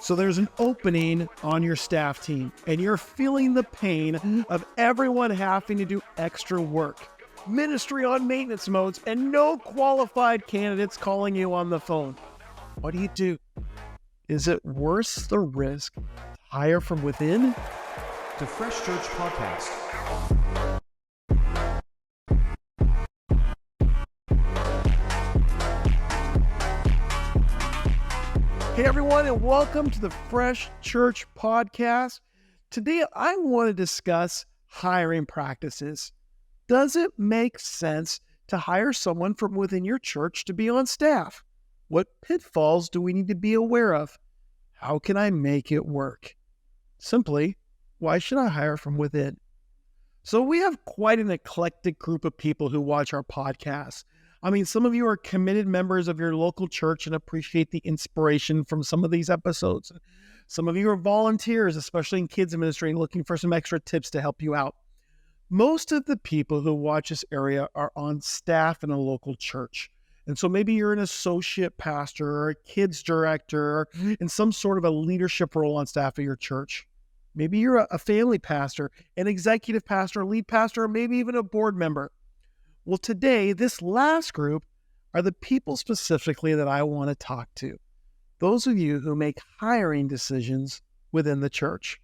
So there's an opening on your staff team, and you're feeling the pain of everyone having to do extra work, ministry on maintenance modes, and no qualified candidates calling you on the phone. What do? Is it worth the risk to hire from within? The Fresh Church Podcast. Hey everyone, and welcome to the Fresh Church Podcast. Today I want to discuss hiring practices. Does it make sense to hire someone from within your church to be on staff? What pitfalls do we need to be aware of? How can I make it work? Simply, why should I hire from within? So we have quite an eclectic group of people who watch our podcast. I mean, some of you are committed members of your local church and appreciate the inspiration from some of these episodes. Some of you are volunteers, especially in kids ministry, looking for some extra tips to help you out. Most of the people who watch this area are on staff in a local church. And so maybe you're an associate pastor or a kids director or in some sort of a leadership role on staff of your church. Maybe you're a family pastor, an executive pastor, a lead pastor, or maybe even a board member. Well, today, this last group are the people specifically that I want to talk to. Those of you who make hiring decisions within the church.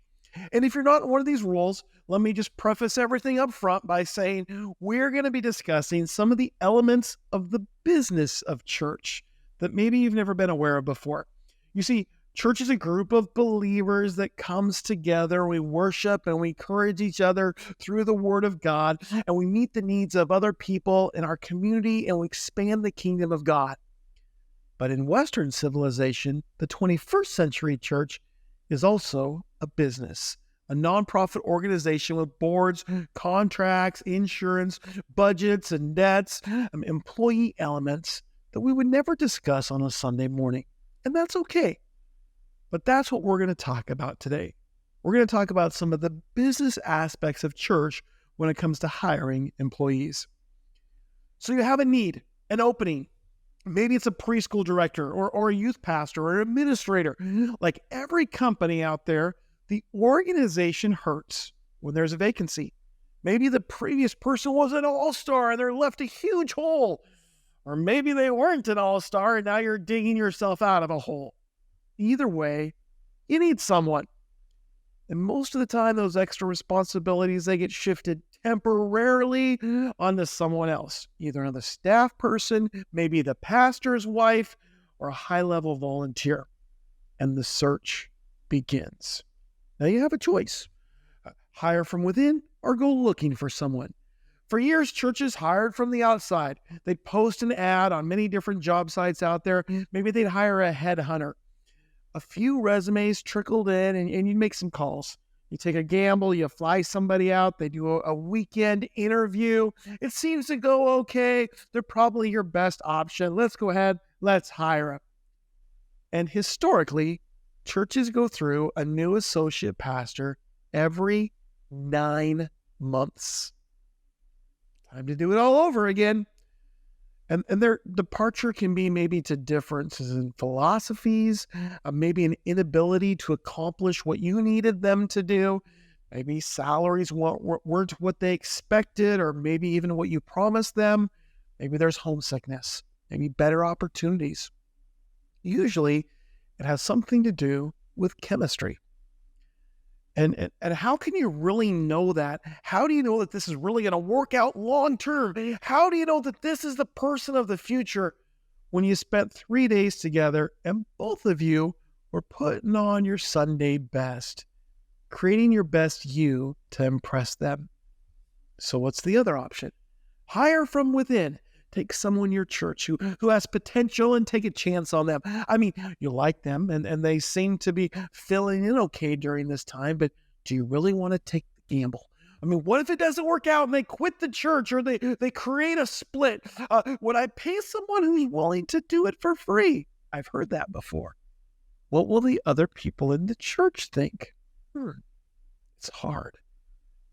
And if you're not in one of these roles, let me just preface everything up front by saying we're going to be discussing some of the elements of the business of church that maybe you've never been aware of before. You see, church is a group of believers that comes together. We worship and we encourage each other through the Word of God, and we meet the needs of other people in our community, and we expand the kingdom of God. But in Western civilization, the 21st century church is also a business, a nonprofit organization with boards, contracts, insurance, budgets, and debts, employee elements that we would never discuss on a Sunday morning. And that's okay. But that's what we're going to talk about today. We're going to talk about some of the business aspects of church when it comes to hiring employees. So you have a need, an opening. Maybe it's a preschool director or a youth pastor or an administrator. Like every company out there, the organization hurts when there's a vacancy. Maybe the previous person was an all-star and they're left a huge hole. Or maybe they weren't an all-star and now you're digging yourself out of a hole. Either way, you need someone. And most of the time, those extra responsibilities, they get shifted temporarily onto someone else, either another staff person, maybe the pastor's wife, or a high-level volunteer. And the search begins. Now you have a choice. Hire from within or go looking for someone. For years, churches hired from the outside. They'd post an ad on many different job sites out there. Maybe they'd hire a headhunter. A few resumes trickled in and you'd make some calls. You take a gamble, you fly somebody out, they do a weekend interview. It seems to go okay. They're probably your best option. Let's go ahead, let's hire them. And historically, churches go through a new associate pastor every 9 months. Time to do it all over again. And their departure can be maybe to differences in philosophies, maybe an inability to accomplish what you needed them to do. Maybe salaries weren't what they expected, or maybe even what you promised them. Maybe there's homesickness, maybe better opportunities. Usually, it has something to do with chemistry. And how can you really know that? How do you know that this is really going to work out long term? How do you know that this is the person of the future when you spent 3 days together and both of you were putting on your Sunday best, creating your best you to impress them? So what's the other option? Hire from within. Take someone in your church who has potential and take a chance on them. I mean, you like them and they seem to be filling in okay during this time, but do you really want to take the gamble? I mean, what if it doesn't work out and they quit the church or they create a split? Would I pay someone who's willing to do it for free? I've heard that before. What will the other people in the church think? It's hard,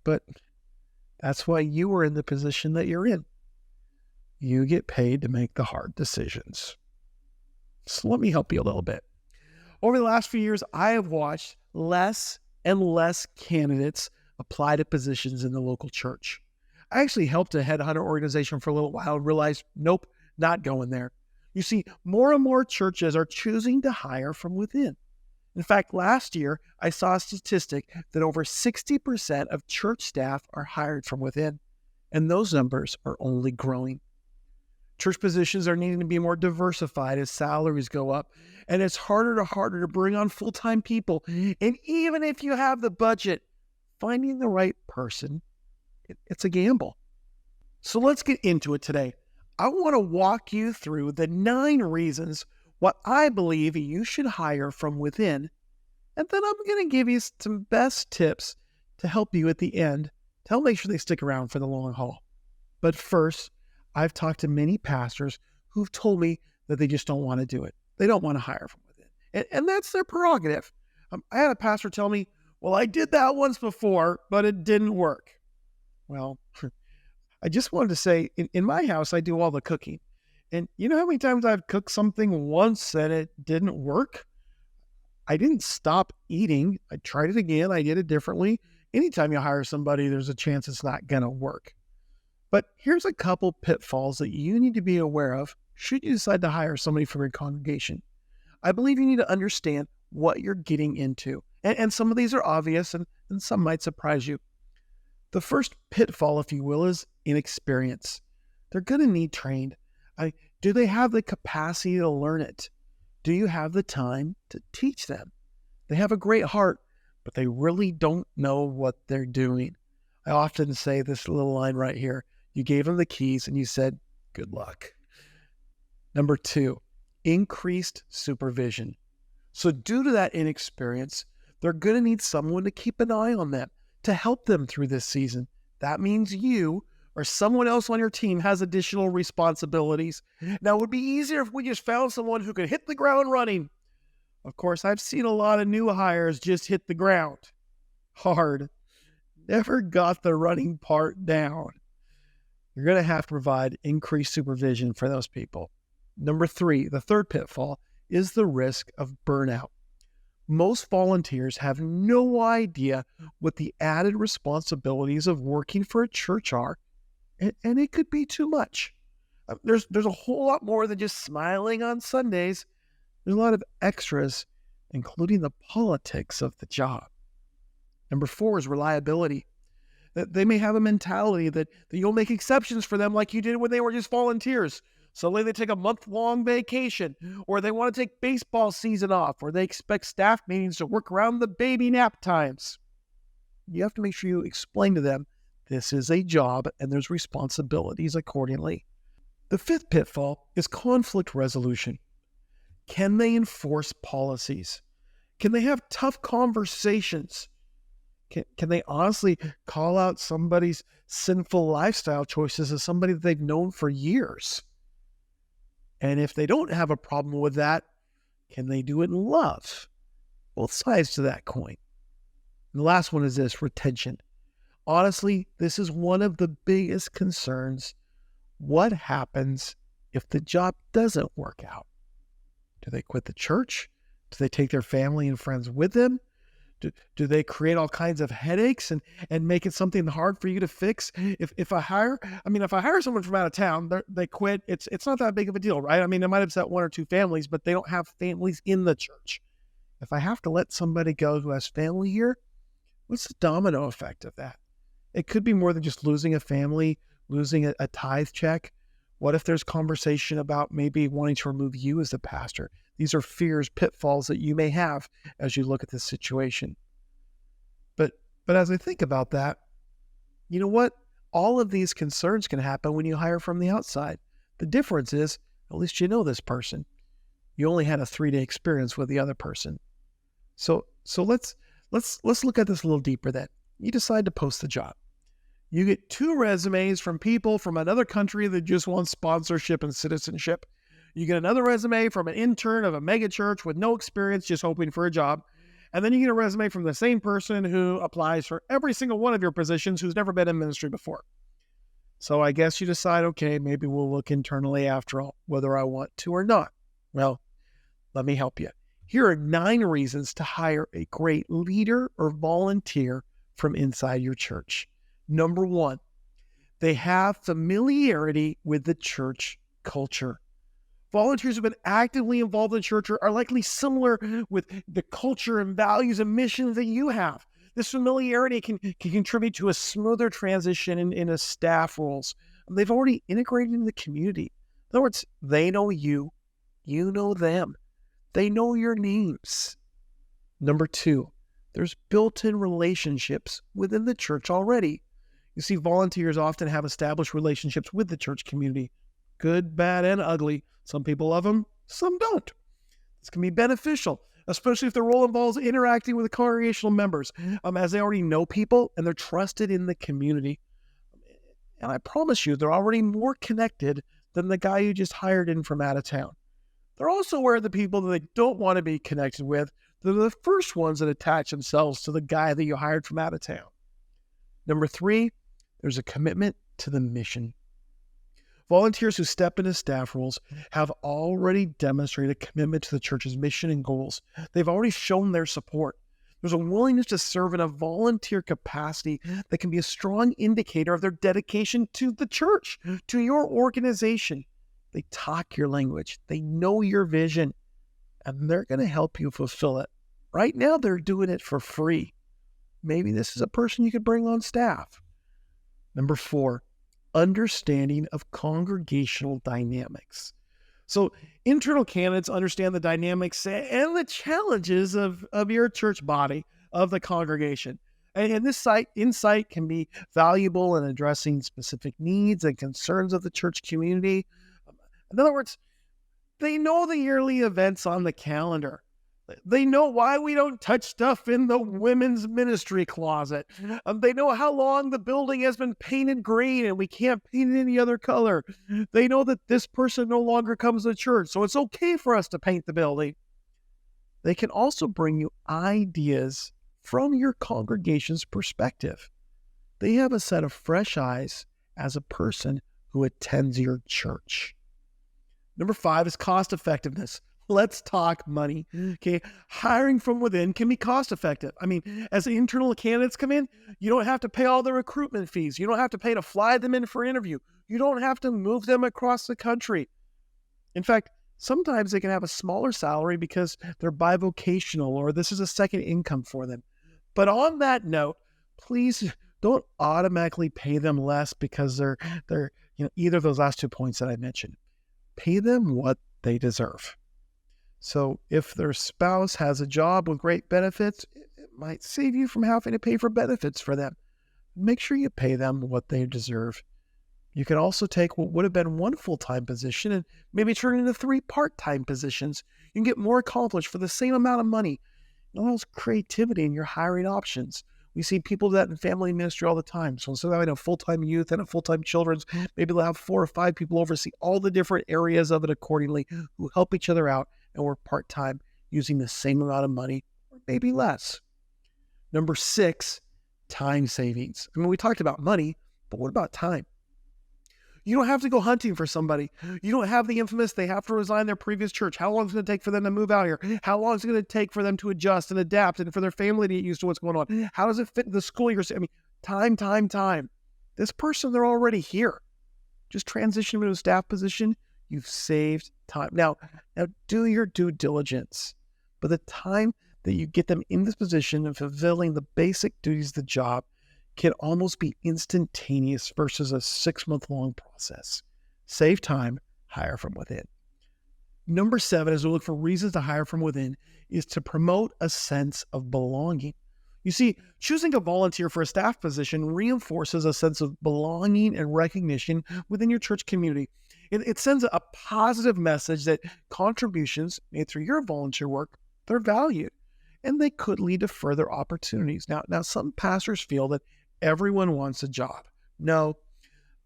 but that's why you are in the position that you're in. You get paid to make the hard decisions. So let me help you a little bit. Over the last few years, I have watched less and less candidates apply to positions in the local church. I actually helped a headhunter organization for a little while and realized, nope, not going there. You see, more and more churches are choosing to hire from within. In fact, last year, I saw a statistic that over 60% of church staff are hired from within, and those numbers are only growing. Church positions are needing to be more diversified as salaries go up, and it's harder to bring on full-time people. And even if you have the budget, finding the right person, it's a gamble. So let's get into it today. I want to walk you through the 9 reasons why I believe you should hire from within, and then I'm going to give you some best tips to help you at the end to help make sure they stick around for the long haul. But first, I've talked to many pastors who've told me that they just don't want to do it. They don't want to hire from within. And that's their prerogative. I had a pastor tell me, well, I did that once before, but it didn't work. Well, I just wanted to say, in my house, I do all the cooking. And you know how many times I've cooked something once and it didn't work? I didn't stop eating. I tried it again. I did it differently. Anytime you hire somebody, there's a chance it's not going to work. But here's a couple pitfalls that you need to be aware of should you decide to hire somebody from your congregation. I believe you need to understand what you're getting into. And some of these are obvious and some might surprise you. The first pitfall, if you will, is inexperience. They're going to need trained. Do they have the capacity to learn it? Do you have the time to teach them? They have a great heart, but they really don't know what they're doing. I often say this little line right here. You gave them the keys and you said, good luck. Number 2, increased supervision. So due to that inexperience, they're going to need someone to keep an eye on them, to help them through this season. That means you or someone else on your team has additional responsibilities. Now, it would be easier if we just found someone who could hit the ground running. Of course, I've seen a lot of new hires just hit the ground hard. Never got the running part down. You're going to have to provide increased supervision for those people. Number 3, the third pitfall is the risk of burnout. Most volunteers have no idea what the added responsibilities of working for a church are, and it could be too much. There's a whole lot more than just smiling on Sundays. There's a lot of extras, including the politics of the job. Number 4 is reliability. They may have a mentality that you'll make exceptions for them like you did when they were just volunteers. Suddenly they take a month-long vacation, or they want to take baseball season off, or they expect staff meetings to work around the baby nap times. You have to make sure you explain to them this is a job and there's responsibilities accordingly. The 5th pitfall is conflict resolution. Can they enforce policies? Can they have tough conversations? Can they honestly call out somebody's sinful lifestyle choices as somebody that they've known for years? And if they don't have a problem with that, can they do it in love? Both sides to that coin. And the last one is this, retention. Honestly, this is one of the biggest concerns. What happens if the job doesn't work out? Do they quit the church? Do they take their family and friends with them? Do they create all kinds of headaches and make it something hard for you to fix? If I hire someone from out of town, they quit, it's not that big of a deal, right? I mean, it might upset 1 or 2 families, but they don't have families in the church. If I have to let somebody go who has family here, what's the domino effect of that? It could be more than just losing a family, losing a tithe check. What if there's conversation about maybe wanting to remove you as the pastor? These are fears, pitfalls that you may have as you look at this situation. But as I think about that, you know what? All of these concerns can happen when you hire from the outside. The difference is, at least you know this person. You only had a 3-day experience with the other person. So let's look at this a little deeper then. You decide to post the job. You get 2 resumes from people from another country that just want sponsorship and citizenship. You get another resume from an intern of a mega church with no experience, just hoping for a job. And then you get a resume from the same person who applies for every single one of your positions who's never been in ministry before. So I guess you decide, okay, maybe we'll look internally after all, whether I want to or not. Well, let me help you. Here are 9 reasons to hire a great leader or volunteer from inside your church. Number 1, they have familiarity with the church culture. Volunteers who've been actively involved in church are likely similar with the culture and values and missions that you have. This familiarity can contribute to a smoother transition in a staff roles. They've already integrated in the community. In other words, they know you, you know them. They know your names. Number 2, there's built-in relationships within the church already. You see, volunteers often have established relationships with the church community. Good, bad, and ugly. Some people love them, some don't. This can be beneficial, especially if the role involves interacting with the congregational members, as they already know people and they're trusted in the community. And I promise you, they're already more connected than the guy you just hired in from out of town. They're also aware of the people that they don't want to be connected with. They're the first ones that attach themselves to the guy that you hired from out of town. Number 3, there's a commitment to the mission. Volunteers who step into staff roles have already demonstrated a commitment to the church's mission and goals. They've already shown their support. There's a willingness to serve in a volunteer capacity that can be a strong indicator of their dedication to the church, to your organization. They talk your language. They know your vision, and they're going to help you fulfill it. Right now, they're doing it for free. Maybe this is a person you could bring on staff. Number 4, understanding of congregational dynamics. So internal candidates understand the dynamics and the challenges of your church body, of the congregation. And this insight can be valuable in addressing specific needs and concerns of the church community. In other words, they know the yearly events on the calendar. They know why we don't touch stuff in the women's ministry closet. They know how long the building has been painted green and we can't paint it any other color. They know that this person no longer comes to church, so it's okay for us to paint the building. They can also bring you ideas from your congregation's perspective. They have a set of fresh eyes as a person who attends your church. Number 5 is cost effectiveness. Let's talk money. Okay. Hiring from within can be cost effective. I mean, as internal candidates come in, you don't have to pay all the recruitment fees. You don't have to pay to fly them in for an interview. You don't have to move them across the country. In fact, sometimes they can have a smaller salary because they're bivocational or this is a second income for them. But on that note, please don't automatically pay them less because they're either of those last 2 points that I mentioned. Pay them what they deserve. So if their spouse has a job with great benefits, it might save you from having to pay for benefits for them. Make sure you pay them what they deserve. You can also take what would have been one full-time position and maybe turn it into 3 part-time positions. You can get more accomplished for the same amount of money. It allows creativity in your hiring options. We see people do that in family ministry all the time. So instead of having a full-time youth and a full-time children's, maybe they'll have 4 or 5 people oversee all the different areas of it accordingly who help each other out and work part-time using the same amount of money or maybe less. Number 6, time savings. I mean, we talked about money, but what about time? You don't have to go hunting for somebody. You don't have the infamous, they have to resign their previous church. How long is it going to take for them to move out here? How long is it going to take for them to adjust and adapt and for their family to get used to what's going on? How does it fit in the school year? I mean, time. This person, they're already here. Just transition to a staff position. You've saved time. Now do your due diligence. But the time that you get them in this position of fulfilling the basic duties of the job can almost be instantaneous versus a 6-month-long process. Save time, hire from within. Number 7, as we look for reasons to hire from within, is to promote a sense of belonging. You see, choosing a volunteer for a staff position reinforces a sense of belonging and recognition within your church community. It sends a positive message that contributions made through your volunteer work, they're valued, and they could lead to further opportunities. Now, some pastors feel that everyone wants a job. No,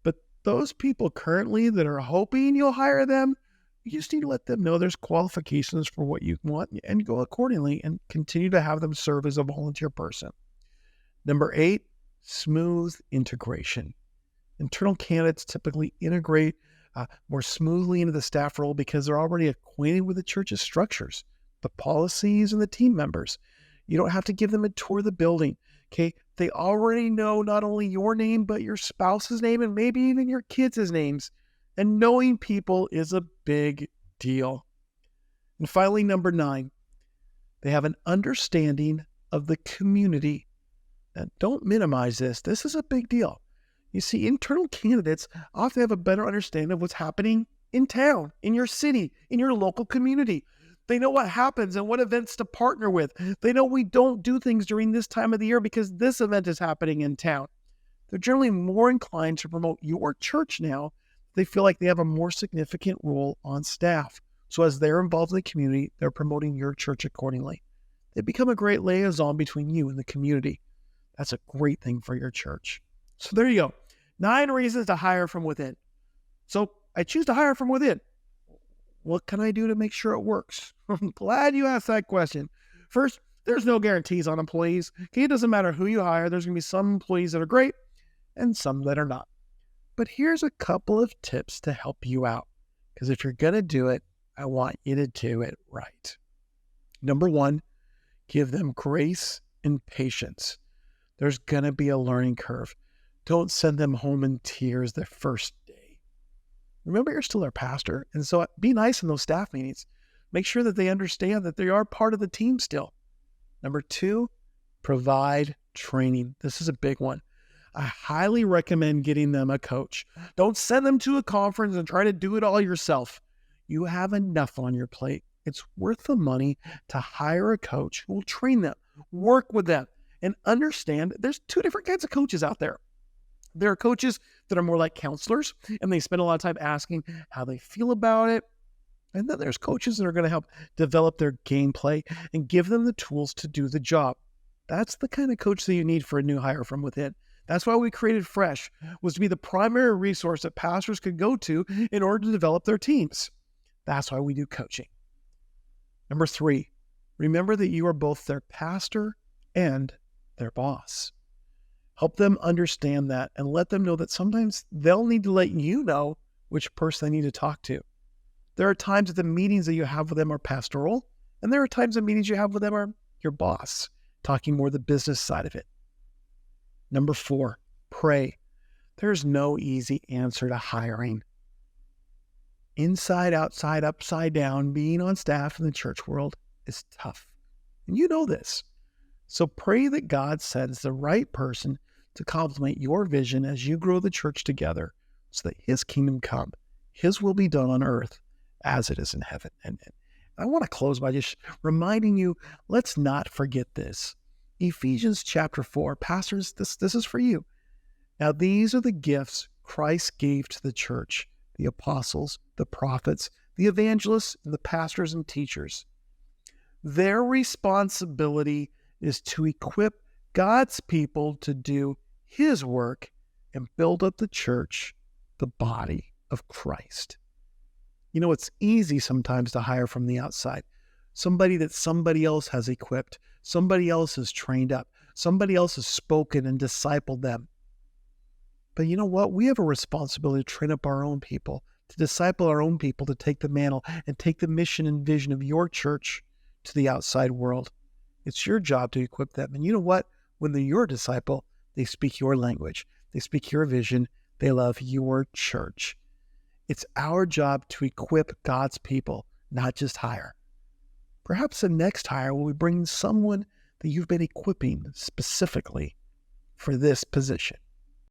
but those people currently that are hoping you'll hire them, you just need to let them know there's qualifications for what you want and go accordingly and continue to have them serve as a volunteer person. Number 8, smooth integration. Internal candidates typically integrate more smoothly into the staff role because they're already acquainted with the church's structures. the policies and the team members. You don't have to give them a tour of the building. Okay. They already know not only your name, but your spouse's name and maybe even your kids' names. And knowing people is a big deal. And finally, number 9, they have an understanding of the community. Now, don't minimize this. This is a big deal. You see, internal candidates often have a better understanding of what's happening in town, in your city, in your local community. They know what happens and what events to partner with. They know we don't do things during this time of the year because this event is happening in town. They're generally more inclined to promote your church now. They feel like they have a more significant role on staff. So as they're involved in the community, they're promoting your church accordingly. They become a great liaison between you and the community. That's a great thing for your church. So there you go. 9 reasons to hire from within. So I choose to hire from within. What can I do to make sure it works? I'm glad you asked that question. First, there's no guarantees on employees. Okay, it doesn't matter who you hire. There's going to be some employees that are great and some that are not. But here's a couple of tips to help you out. Because if you're going to do it, I want you to do it right. Number 1, give them grace and patience. There's going to be a learning curve. Don't send them home in tears the first day. Remember, you're still their pastor, and so be nice in those staff meetings. Make sure that they understand that they are part of the team still. Number 2, provide training. This is a big one. I highly recommend getting them a coach. Don't send them to a conference and try to do it all yourself. You have enough on your plate. It's worth the money to hire a coach who will train them, work with them, and understand there's 2 different kinds of coaches out there. There are coaches that are more like counselors, and they spend a lot of time asking how they feel about it. And then there's coaches that are going to help develop their gameplay and give them the tools to do the job. That's the kind of coach that you need for a new hire from within. That's why we created Fresh, was to be the primary resource that pastors could go to in order to develop their teams. That's why we do coaching. Number 3, remember that you are both their pastor and their boss. Help them understand that and let them know that sometimes they'll need to let you know which person they need to talk to. There are times that the meetings that you have with them are pastoral, and there are times the meetings you have with them are your boss, talking more the business side of it. Number 4, pray. There's no easy answer to hiring. Inside, outside, upside down, being on staff in the church world is tough. And you know this. So pray that God sends the right person to complement your vision as you grow the church together so that his kingdom come, his will be done on earth as it is in heaven. And I want to close by just reminding you, let's not forget this. Ephesians chapter 4, pastors, this is for you. Now these are the gifts Christ gave to the church, the apostles, the prophets, the evangelists, and the pastors and teachers. Their responsibility is to equip God's people to do his work and build up the church, the body of Christ. You know, it's easy sometimes to hire from the outside. Somebody that somebody else has equipped, somebody else has trained up, somebody else has spoken and discipled them. But you know what? We have a responsibility to train up our own people, to disciple our own people, to take the mantle and take the mission and vision of your church to the outside world. It's your job to equip them. And you know what? When they're your disciple, they speak your language. They speak your vision. They love your church. It's our job to equip God's people, not just hire. Perhaps the next hire will be bringing someone that you've been equipping specifically for this position.